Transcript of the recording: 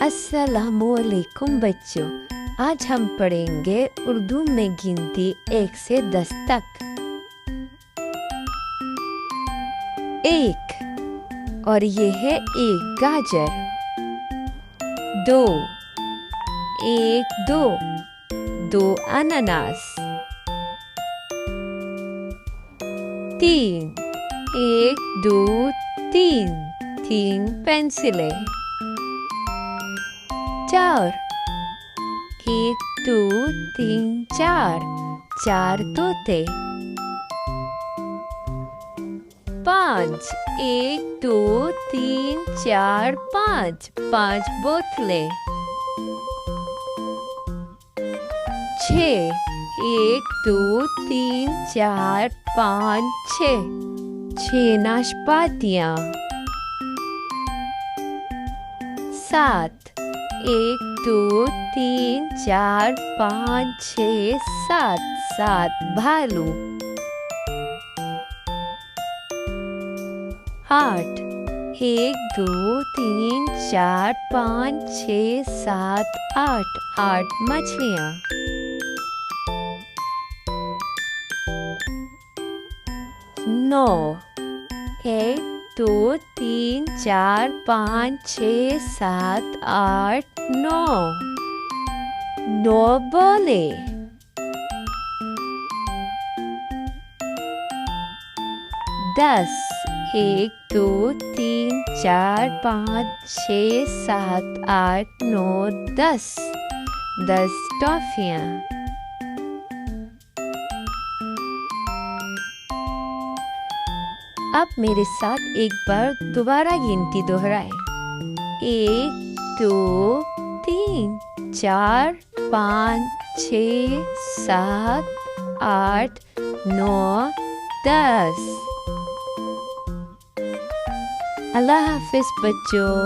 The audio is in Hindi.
अस्सलामुअलैकुम बच्चों, आज हम पढ़ेंगे उर्दू में गिनती 1 से 10 तक। 1 और ये है 1 गाजर। 2 1 2 2 अनानास। 3 1 2 3 3 पेंसिलें। 4 1 2 3 4 4 तोते। 5 1 2 3 4 5 5 बोतलें। 6 1 2 3 4 5 6 6 नाशपातियाँ। 7 1 2 3 4 5 6 7 7 भालू। 8 1 2 3 4 5 6 7 8 8 मछलियाँ। 9 1 2 3 4 5 6 7 8 9 9 बोले। 10 1 2 3 4 5 6 7 8 9 10 10 टॉफियाँ। अब मेरे साथ एक बार दोबारा गिनती दोहराएं। 1 2 3 4 5 6 7 8 9 10। अल्लाह हाफिज बच्चों।